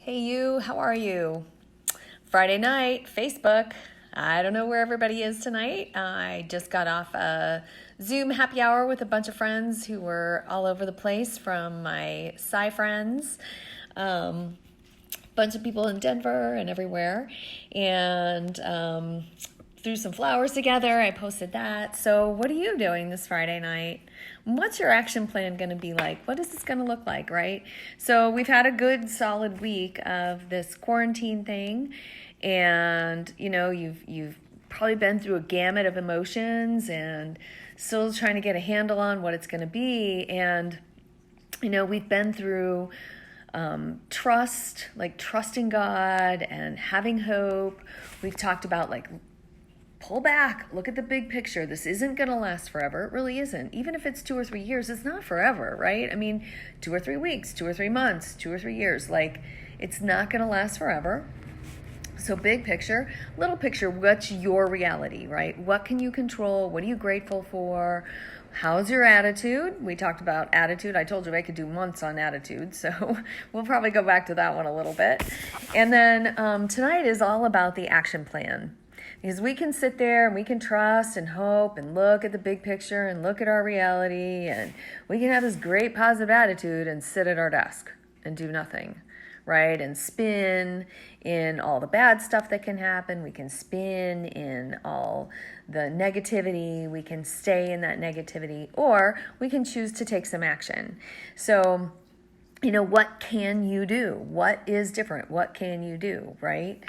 Hey you, how are you? Friday night, Facebook. I don't know where everybody is tonight. I just got off a Zoom happy hour with a bunch of friends who were all over the place from my Psy friends. Bunch of people in Denver and everywhere. And threw some flowers together. I posted that. So what are you doing this Friday night? What's your action plan going to be like? What is this going to look like, right? So we've had a good solid week of this quarantine thing, and you've probably been through a gamut of emotions and still trying to get a handle on what it's going to be. And we've been through trusting God and having hope. We've talked about pull back, look at the big picture. This isn't going to last forever. It really isn't. Even if it's 2 or 3 years, it's not forever, right? I mean, 2 or 3 weeks, 2 or 3 months, 2 or 3 years, it's not going to last forever. So big picture, little picture, what's your reality, right? What can you control? What are you grateful for? How's your attitude? We talked about attitude. I told you I could do months on attitude, so we'll probably go back to that one a little bit. And then tonight is all about the action plan. Because we can sit there and we can trust and hope and look at the big picture and look at our reality, and we can have this great positive attitude and sit at our desk and do nothing, right? And spin in all the bad stuff that can happen. We can spin in all the negativity. We can stay in that negativity, or we can choose to take some action. So, what can you do? What is different? What can you do, right?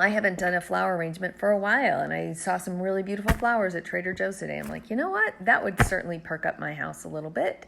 I haven't done a flower arrangement for a while, and I saw some really beautiful flowers at Trader Joe's today. I'm like, you know what? That would certainly perk up my house a little bit,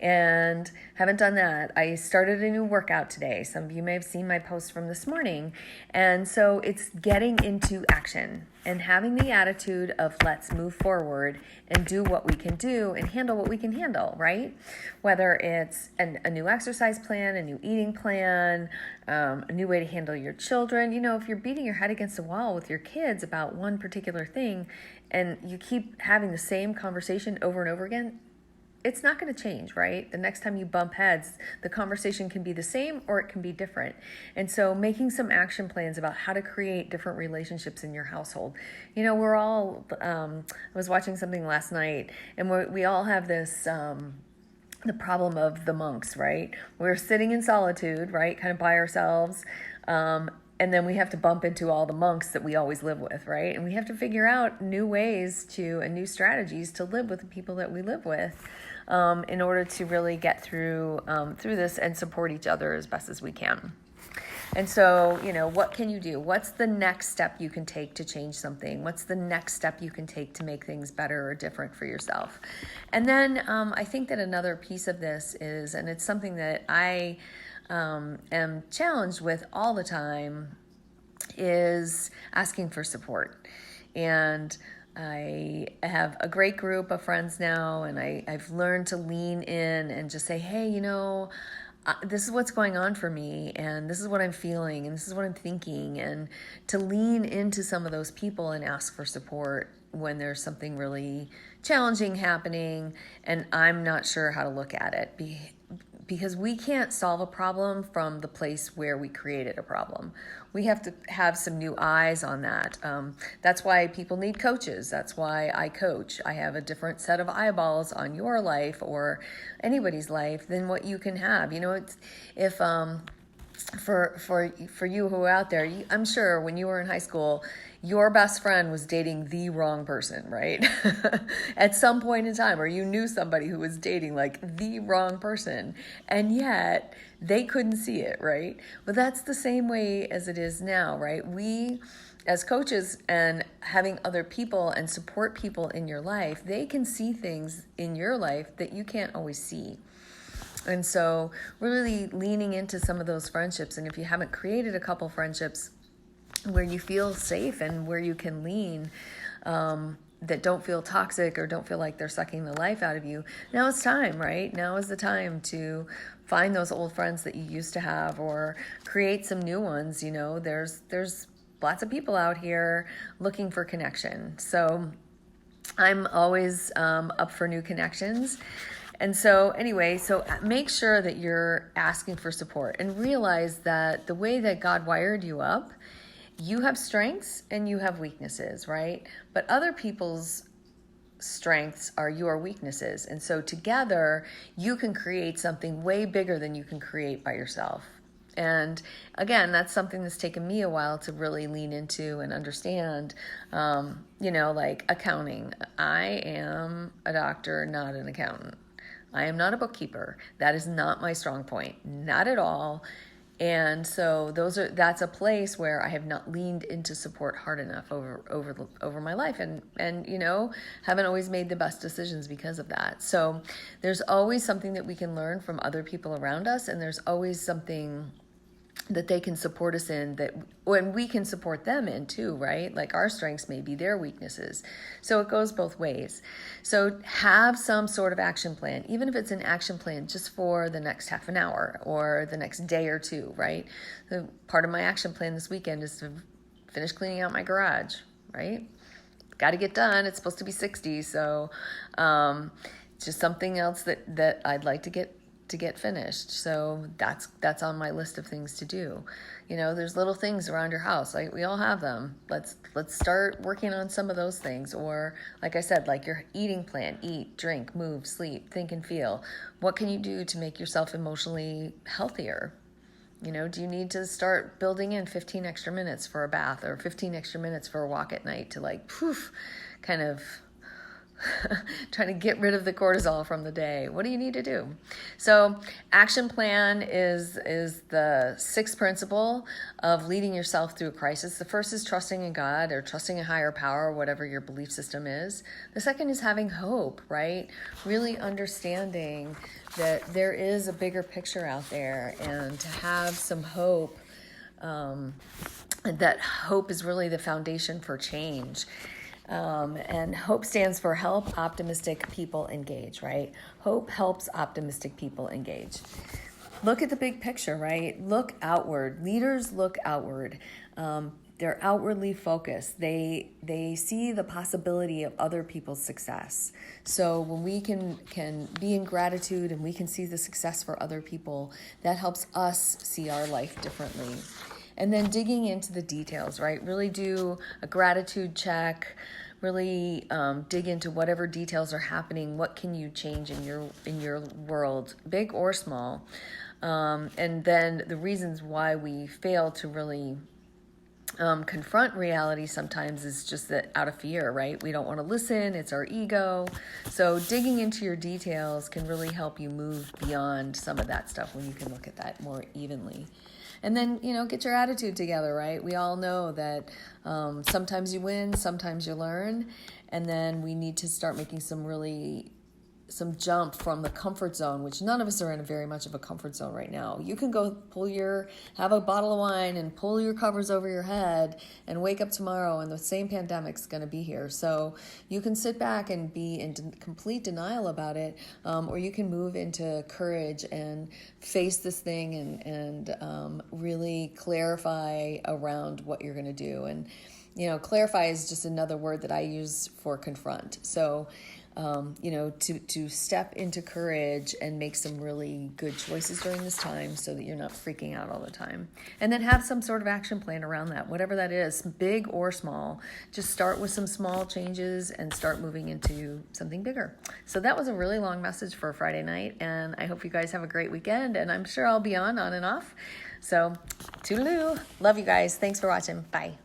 and haven't done that. I started a new workout today. Some of you may have seen my post from this morning, and so it's getting into action and having the attitude of let's move forward and do what we can do and handle what we can handle, right? Whether it's a new exercise plan, a new eating plan, a new way to handle your children. If you're beating your head against a wall with your kids about one particular thing and you keep having the same conversation over and over again, it's not going to change, right? The next time you bump heads, the conversation can be the same or it can be different. And so making some action plans about how to create different relationships in your household. We're all, I was watching something last night, and we all have this, the problem of the monks, right? We're sitting in solitude, right? Kind of by ourselves. And then we have to bump into all the monks that we always live with, right? And we have to figure out new ways and new strategies to live with the people that we live with, in order to really get through this and support each other as best as we can. And so, what can you do? What's the next step you can take to change something? What's the next step you can take to make things better or different for yourself? And then I think that another piece of this is, and it's something that I am challenged with all the time, is asking for support. And I have a great group of friends now, and I've learned to lean in and just say, hey, this is what's going on for me, and this is what I'm feeling, and this is what I'm thinking, and to lean into some of those people and ask for support when there's something really challenging happening and I'm not sure how to look at it. Because we can't solve a problem from the place where we created a problem. We have to have some new eyes on that. That's why people need coaches. That's why I coach. I have a different set of eyeballs on your life or anybody's life than what you can have. For you who are out there, I'm sure when you were in high school, your best friend was dating the wrong person, right? At some point in time, or you knew somebody who was dating the wrong person, and yet they couldn't see it, right? But that's the same way as it is now, right? We, as coaches and having other people and support people in your life, they can see things in your life that you can't always see. And so we're really leaning into some of those friendships. And if you haven't created a couple friendships where you feel safe and where you can lean, that don't feel toxic or don't feel like they're sucking the life out of you, now it's time, right? Now is the time to find those old friends that you used to have or create some new ones. There's lots of people out here looking for connection. So I'm always up for new connections. And so anyway, so make sure that you're asking for support and realize that the way that God wired you up, you have strengths and you have weaknesses, right? But other people's strengths are your weaknesses. And so together you can create something way bigger than you can create by yourself. And again, that's something that's taken me a while to really lean into and understand, like accounting. I am a doctor, not an accountant. I am not a bookkeeper. That is not my strong point, not at all. And so that's a place where I have not leaned into support hard enough over my life, and haven't always made the best decisions because of that. So there's always something that we can learn from other people around us, and there's always something that they can support us in, that when we can support them in too, right? Like our strengths may be their weaknesses. So it goes both ways. So have some sort of action plan, even if it's an action plan just for the next half an hour or the next day or two, right? The part of my action plan this weekend is to finish cleaning out my garage, right? Got to get done. It's supposed to be 60. So just something else that I'd like to get finished. So that's on my list of things to do. There's little things around your house, like we all have them. Let's start working on some of those things. Or like I said, like your eating plan: eat, drink, move, sleep, think, and feel. What can you do to make yourself emotionally healthier? Do you need to start building in 15 extra minutes for a bath or 15 extra minutes for a walk at night to kind of trying to get rid of the cortisol from the day? What do you need to do? So action plan is the sixth principle of leading yourself through a crisis. The first is trusting in God or trusting a higher power, whatever your belief system is. The second is having hope, right? Really understanding that there is a bigger picture out there, and to have some hope, that hope is really the foundation for change. And HOPE stands for Help Optimistic People Engage, right? Hope helps optimistic people engage. Look at the big picture, right? Look outward. Leaders look outward. They're outwardly focused. They see the possibility of other people's success. So when we can be in gratitude and we can see the success for other people, that helps us see our life differently. And then digging into the details, right? Really do a gratitude check. Really dig into whatever details are happening. What can you change in your world, big or small? And then the reasons why we fail to really confront reality sometimes is just that out of fear, right? We don't want to listen. It's our ego. So digging into your details can really help you move beyond some of that stuff when you can look at that more evenly. And then, get your attitude together, right? We all know that sometimes you win, sometimes you learn. And then we need to start making some jump from the comfort zone, which none of us are in very much of a comfort zone right now. You can go have a bottle of wine and pull your covers over your head and wake up tomorrow and the same pandemic's going to be here. So you can sit back and be in complete denial about it, or you can move into courage and face this thing and really clarify around what you're going to do. And, clarify is just another word that I use for confront. So to step into courage and make some really good choices during this time so that you're not freaking out all the time. And then have some sort of action plan around that, whatever that is, big or small. Just start with some small changes and start moving into something bigger. So that was a really long message for a Friday night, and I hope you guys have a great weekend, and I'm sure I'll be on and off. So toodaloo. Love you guys. Thanks for watching. Bye.